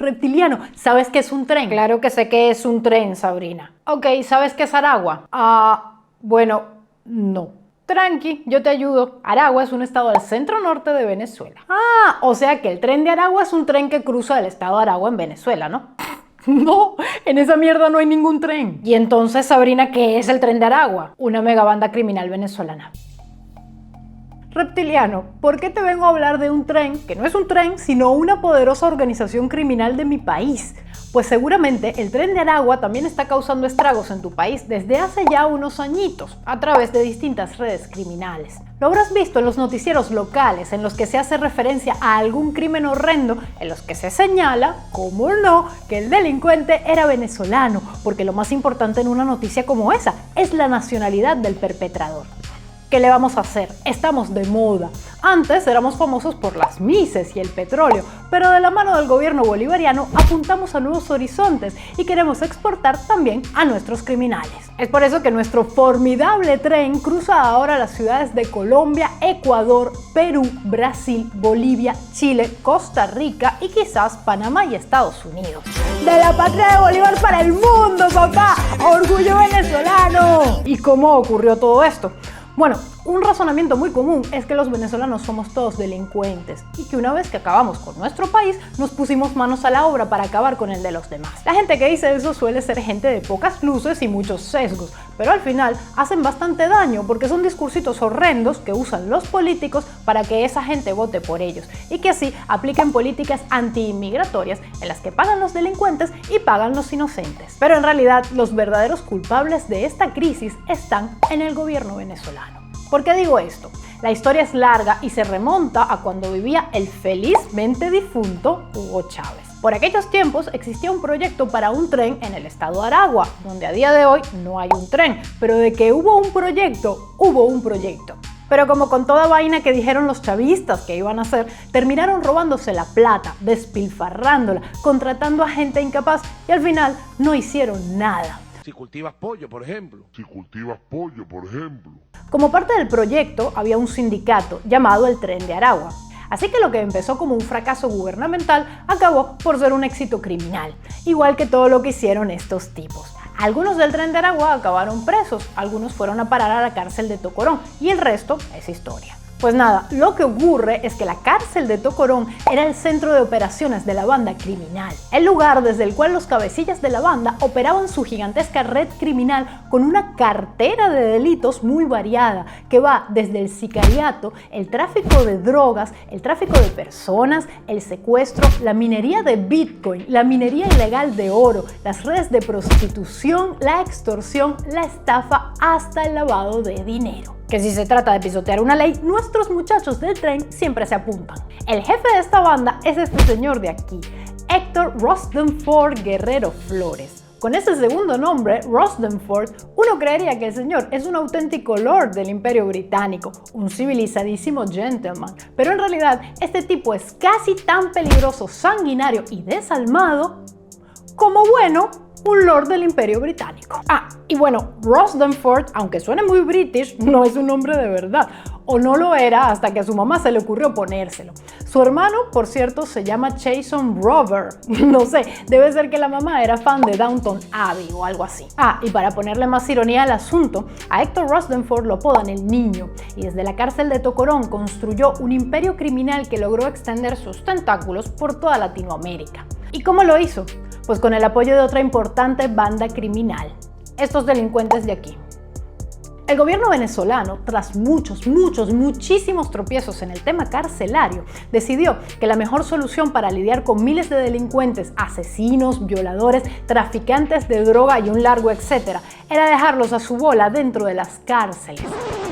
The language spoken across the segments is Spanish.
reptiliano, ¿sabes qué es un tren? Claro que sé que es un tren, Sabrina. Ok, ¿sabes qué es Aragua? Bueno, no. Tranqui, yo te ayudo. Aragua es un estado del centro norte de Venezuela. O sea que el tren de Aragua es un tren que cruza el estado de Aragua en Venezuela, ¿no? No, en esa mierda no hay ningún tren. Y entonces, Sabrina, ¿qué es el tren de Aragua? Una megabanda criminal venezolana. Reptiliano, ¿por qué te vengo a hablar de un tren que no es un tren, sino una poderosa organización criminal de mi país? Pues seguramente el tren de Aragua también está causando estragos en tu país desde hace ya unos añitos, a través de distintas redes criminales. Lo habrás visto en los noticieros locales en los que se hace referencia a algún crimen horrendo, en los que se señala, cómo no, que el delincuente era venezolano, porque lo más importante en una noticia como esa es la nacionalidad del perpetrador. ¿Qué le vamos a hacer? Estamos de moda. Antes éramos famosos por las mises y el petróleo, pero de la mano del gobierno bolivariano apuntamos a nuevos horizontes y queremos exportar también a nuestros criminales. Es por eso que nuestro formidable tren cruza ahora las ciudades de Colombia, Ecuador, Perú, Brasil, Bolivia, Chile, Costa Rica y quizás Panamá y Estados Unidos. ¡De la patria de Bolívar para el mundo, papá! ¡Orgullo venezolano! ¿Y cómo ocurrió todo esto? Bueno, un razonamiento muy común es que los venezolanos somos todos delincuentes y que una vez que acabamos con nuestro país, nos pusimos manos a la obra para acabar con el de los demás. La gente que dice eso suele ser gente de pocas luces y muchos sesgos, pero al final hacen bastante daño porque son discursitos horrendos que usan los políticos para que esa gente vote por ellos y que así apliquen políticas anti-inmigratorias en las que pagan los delincuentes y pagan los inocentes. Pero en realidad los verdaderos culpables de esta crisis están en el gobierno venezolano. ¿Por qué digo esto? La historia es larga y se remonta a cuando vivía el felizmente difunto Hugo Chávez. Por aquellos tiempos existía un proyecto para un tren en el estado de Aragua, donde a día de hoy no hay un tren, pero de que hubo un proyecto, hubo un proyecto. Pero como con toda vaina que dijeron los chavistas que iban a hacer, terminaron robándose la plata, despilfarrándola, contratando a gente incapaz y al final no hicieron nada. Si cultivas pollo, por ejemplo. Como parte del proyecto había un sindicato llamado el Tren de Aragua. Así que lo que empezó como un fracaso gubernamental acabó por ser un éxito criminal, igual que todo lo que hicieron estos tipos. Algunos del Tren de Aragua acabaron presos, algunos fueron a parar a la cárcel de Tocorón y el resto es historia. Pues nada, lo que ocurre es que la cárcel de Tocorón era el centro de operaciones de la banda criminal, el lugar desde el cual los cabecillas de la banda operaban su gigantesca red criminal con una cartera de delitos muy variada, que va desde el sicariato, el tráfico de drogas, el tráfico de personas, el secuestro, la minería de Bitcoin, la minería ilegal de oro, las redes de prostitución, la extorsión, la estafa, hasta el lavado de dinero. Que si se trata de pisotear una ley, nuestros muchachos del tren siempre se apuntan. El jefe de esta banda es este señor de aquí, Héctor Rosdenford Guerrero Flores. Con ese segundo nombre, Rosdenford, uno creería que el señor es un auténtico lord del Imperio Británico, un civilizadísimo gentleman, pero en realidad este tipo es casi tan peligroso, sanguinario y desalmado como bueno, un lord del Imperio Británico. Y bueno, Rosdenford, aunque suene muy british, no es un nombre de verdad, o no lo era hasta que a su mamá se le ocurrió ponérselo. Su hermano, por cierto, se llama Jason Rover. No sé, debe ser que la mamá era fan de Downton Abbey o algo así. Y para ponerle más ironía al asunto, a Héctor Rosdenford lo apodan el Niño, y desde la cárcel de Tocorón construyó un imperio criminal que logró extender sus tentáculos por toda Latinoamérica. ¿Y cómo lo hizo? Pues con el apoyo de otra importante banda criminal, estos delincuentes de aquí. El gobierno venezolano, tras muchísimos tropiezos en el tema carcelario, decidió que la mejor solución para lidiar con miles de delincuentes, asesinos, violadores, traficantes de droga y un largo etcétera, era dejarlos a su bola dentro de las cárceles.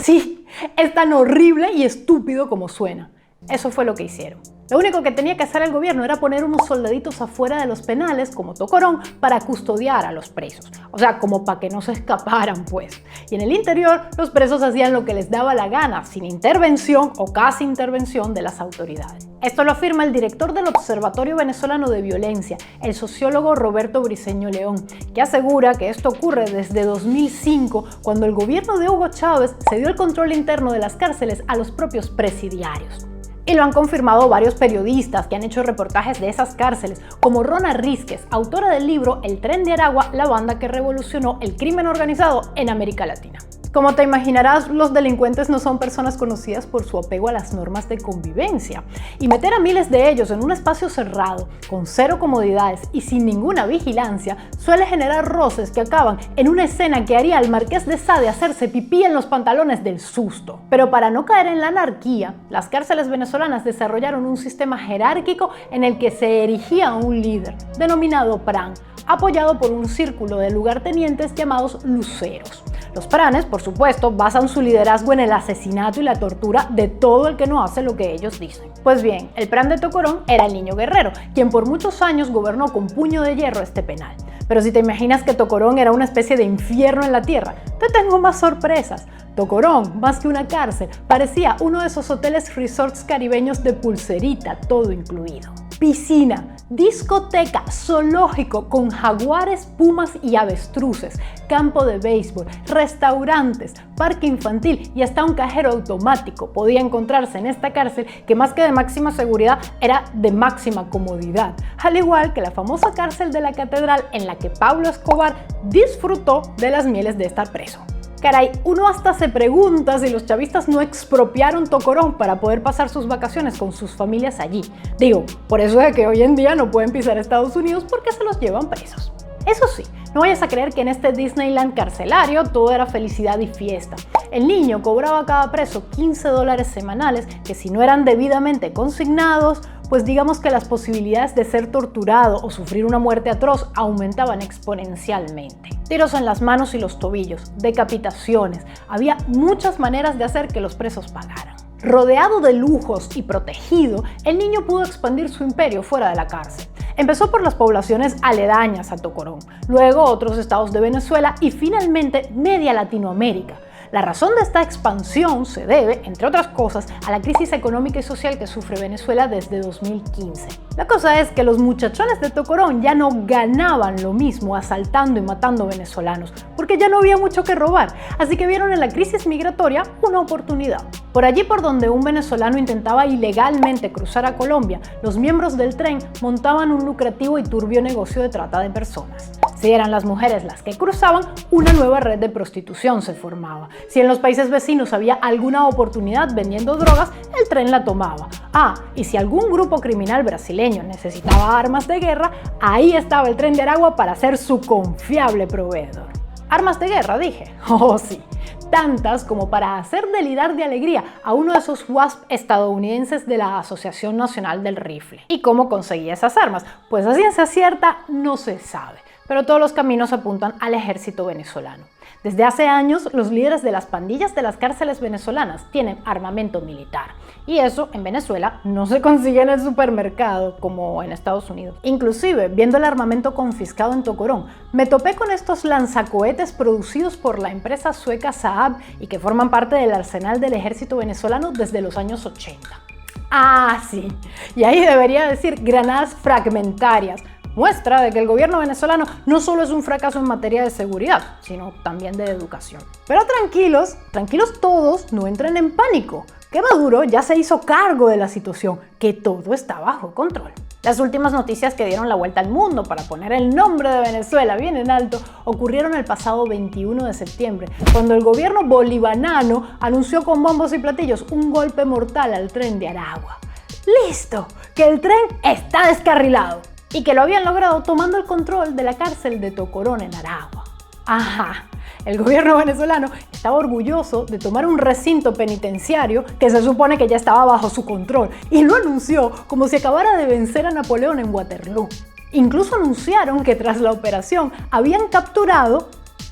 Sí, es tan horrible y estúpido como suena. Eso fue lo que hicieron. Lo único que tenía que hacer el gobierno era poner unos soldaditos afuera de los penales, como Tocorón, para custodiar a los presos. O sea, como para que no se escaparan, pues. Y en el interior, los presos hacían lo que les daba la gana, sin intervención o casi intervención de las autoridades. Esto lo afirma el director del Observatorio Venezolano de Violencia, el sociólogo Roberto Briceño León, que asegura que esto ocurre desde 2005, cuando el gobierno de Hugo Chávez cedió el control interno de las cárceles a los propios presidiarios. Y lo han confirmado varios periodistas que han hecho reportajes de esas cárceles, como Rona Rísquez, autora del libro El Tren de Aragua, la banda que revolucionó el crimen organizado en América Latina. Como te imaginarás, los delincuentes no son personas conocidas por su apego a las normas de convivencia, y meter a miles de ellos en un espacio cerrado, con cero comodidades y sin ninguna vigilancia, suele generar roces que acaban en una escena que haría al Marqués de Sade hacerse pipí en los pantalones del susto. Pero para no caer en la anarquía, las cárceles venezolanas desarrollaron un sistema jerárquico en el que se erigía un líder, denominado PRAN, apoyado por un círculo de lugartenientes llamados luceros. Los pranes, por supuesto, basan su liderazgo en el asesinato y la tortura de todo el que no hace lo que ellos dicen. Pues bien, el pran de Tocorón era el Niño Guerrero, quien por muchos años gobernó con puño de hierro este penal. Pero si te imaginas que Tocorón era una especie de infierno en la tierra, te tengo más sorpresas. Tocorón, más que una cárcel, parecía uno de esos hoteles resorts caribeños de pulserita, todo incluido. Piscina, discoteca, zoológico con jaguares, pumas y avestruces, campo de béisbol, restaurantes, parque infantil y hasta un cajero automático podía encontrarse en esta cárcel que más que de máxima seguridad era de máxima comodidad, al igual que la famosa cárcel de la Catedral en la que Pablo Escobar disfrutó de las mieles de estar preso. Caray, uno hasta se pregunta si los chavistas no expropiaron Tocorón para poder pasar sus vacaciones con sus familias allí. Digo, por eso es que hoy en día no pueden pisar Estados Unidos porque se los llevan presos. Eso sí, no vayas a creer que en este Disneyland carcelario todo era felicidad y fiesta. El niño cobraba a cada preso $15 semanales que si no eran debidamente consignados, pues digamos que las posibilidades de ser torturado o sufrir una muerte atroz aumentaban exponencialmente. Tiros en las manos y los tobillos, decapitaciones, había muchas maneras de hacer que los presos pagaran. Rodeado de lujos y protegido, el niño pudo expandir su imperio fuera de la cárcel. Empezó por las poblaciones aledañas a Tocorón, luego otros estados de Venezuela y finalmente media Latinoamérica. La razón de esta expansión se debe, entre otras cosas, a la crisis económica y social que sufre Venezuela desde 2015. La cosa es que los muchachones de Tocorón ya no ganaban lo mismo asaltando y matando venezolanos, porque ya no había mucho que robar, así que vieron en la crisis migratoria una oportunidad. Por allí por donde un venezolano intentaba ilegalmente cruzar a Colombia, los miembros del tren montaban un lucrativo y turbio negocio de trata de personas. Si eran las mujeres las que cruzaban, una nueva red de prostitución se formaba. Si en los países vecinos había alguna oportunidad vendiendo drogas, el tren la tomaba. Y si algún grupo criminal brasileño necesitaba armas de guerra, ahí estaba el Tren de Aragua para ser su confiable proveedor. ¿Armas de guerra, dije? Oh, sí. Tantas como para hacer delidar de alegría a uno de esos WASP estadounidenses de la Asociación Nacional del Rifle. ¿Y cómo conseguía esas armas? Pues a ciencia cierta no se sabe, pero todos los caminos apuntan al ejército venezolano. Desde hace años, los líderes de las pandillas de las cárceles venezolanas tienen armamento militar. Y eso, en Venezuela, no se consigue en el supermercado, como en Estados Unidos. Inclusive, viendo el armamento confiscado en Tocorón, me topé con estos lanzacohetes producidos por la empresa sueca Saab y que forman parte del arsenal del ejército venezolano desde los años 80. Sí, y ahí debería decir granadas fragmentarias, muestra de que el gobierno venezolano no solo es un fracaso en materia de seguridad, sino también de educación. Pero tranquilos todos, no entren en pánico, que Maduro ya se hizo cargo de la situación, que todo está bajo control. Las últimas noticias que dieron la vuelta al mundo para poner el nombre de Venezuela bien en alto ocurrieron el pasado 21 de septiembre, cuando el gobierno boliviano anunció con bombos y platillos un golpe mortal al Tren de Aragua. ¡Listo! ¡Que el tren está descarrilado! Y que lo habían logrado tomando el control de la cárcel de Tocorón en Aragua. El gobierno venezolano estaba orgulloso de tomar un recinto penitenciario que se supone que ya estaba bajo su control y lo anunció como si acabara de vencer a Napoleón en Waterloo. Incluso anunciaron que tras la operación habían capturado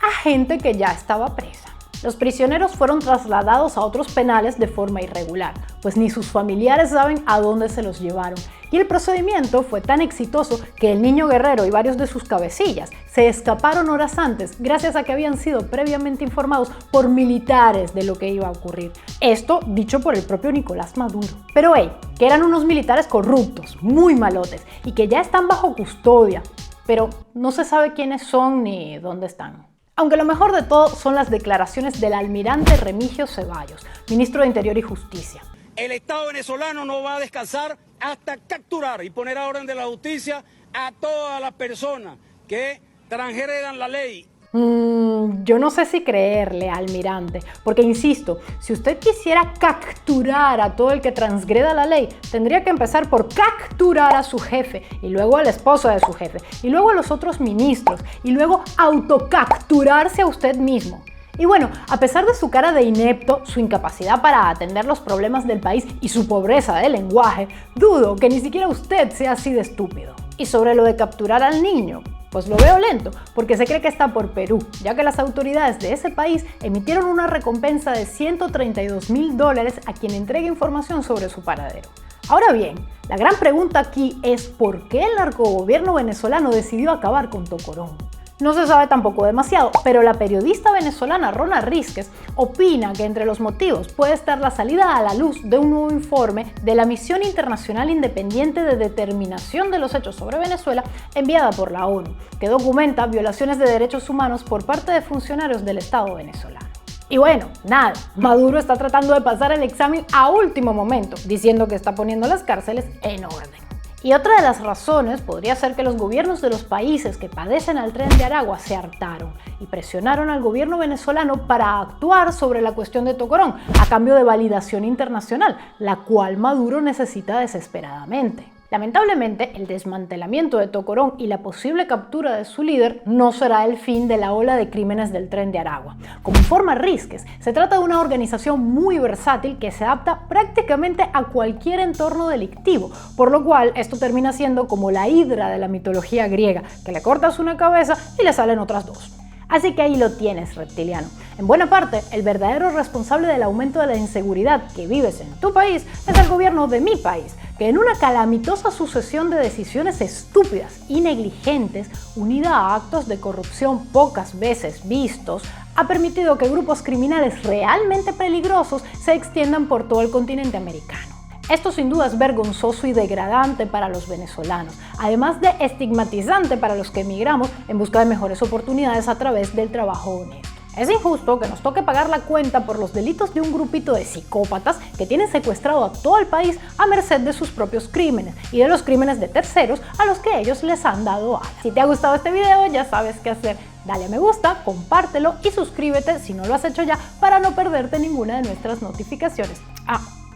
a gente que ya estaba presa. Los prisioneros fueron trasladados a otros penales de forma irregular, pues ni sus familiares saben a dónde se los llevaron. Y el procedimiento fue tan exitoso que el Niño Guerrero y varios de sus cabecillas se escaparon horas antes gracias a que habían sido previamente informados por militares de lo que iba a ocurrir. Esto dicho por el propio Nicolás Maduro. Pero que eran unos militares corruptos, muy malotes y que ya están bajo custodia, pero no se sabe quiénes son ni dónde están. Aunque lo mejor de todo son las declaraciones del almirante Remigio Ceballos, ministro de Interior y Justicia. El Estado venezolano no va a descansar hasta capturar y poner a orden de la justicia a todas las personas que transgredan la ley. Yo no sé si creerle, almirante, porque insisto, si usted quisiera capturar a todo el que transgreda la ley, tendría que empezar por capturar a su jefe, y luego a la esposa de su jefe, y luego a los otros ministros, y luego autocapturarse a usted mismo. Y bueno, a pesar de su cara de inepto, su incapacidad para atender los problemas del país y su pobreza de lenguaje, dudo que ni siquiera usted sea así de estúpido. Y sobre lo de capturar al niño, pues lo veo lento, porque se cree que está por Perú, ya que las autoridades de ese país emitieron una recompensa de $132.000 a quien entregue información sobre su paradero. Ahora bien, la gran pregunta aquí es ¿por qué el narcogobierno venezolano decidió acabar con Tocorón? No se sabe tampoco demasiado, pero la periodista venezolana Rona Rísquez opina que entre los motivos puede estar la salida a la luz de un nuevo informe de la Misión Internacional Independiente de Determinación de los Hechos sobre Venezuela enviada por la ONU, que documenta violaciones de derechos humanos por parte de funcionarios del Estado venezolano. Y bueno, nada, Maduro está tratando de pasar el examen a último momento, diciendo que está poniendo las cárceles en orden. Y otra de las razones podría ser que los gobiernos de los países que padecen al Tren de Aragua se hartaron y presionaron al gobierno venezolano para actuar sobre la cuestión de Tocorón a cambio de validación internacional, la cual Maduro necesita desesperadamente. Lamentablemente, el desmantelamiento de Tocorón y la posible captura de su líder no será el fin de la ola de crímenes del Tren de Aragua. Como informa Rísquez, se trata de una organización muy versátil que se adapta prácticamente a cualquier entorno delictivo, por lo cual esto termina siendo como la hidra de la mitología griega, que le cortas una cabeza y le salen otras dos. Así que ahí lo tienes, reptiliano. En buena parte, el verdadero responsable del aumento de la inseguridad que vives en tu país es el gobierno de mi país, que en una calamitosa sucesión de decisiones estúpidas y negligentes, unida a actos de corrupción pocas veces vistos, ha permitido que grupos criminales realmente peligrosos se extiendan por todo el continente americano. Esto sin duda es vergonzoso y degradante para los venezolanos, además de estigmatizante para los que emigramos en busca de mejores oportunidades a través del trabajo honesto. Es injusto que nos toque pagar la cuenta por los delitos de un grupito de psicópatas que tienen secuestrado a todo el país a merced de sus propios crímenes y de los crímenes de terceros a los que ellos les han dado alas. Si te ha gustado este video, ya sabes qué hacer. Dale a me gusta, compártelo y suscríbete si no lo has hecho ya para no perderte ninguna de nuestras notificaciones.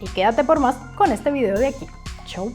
Y quédate por más con este video de aquí. Chau.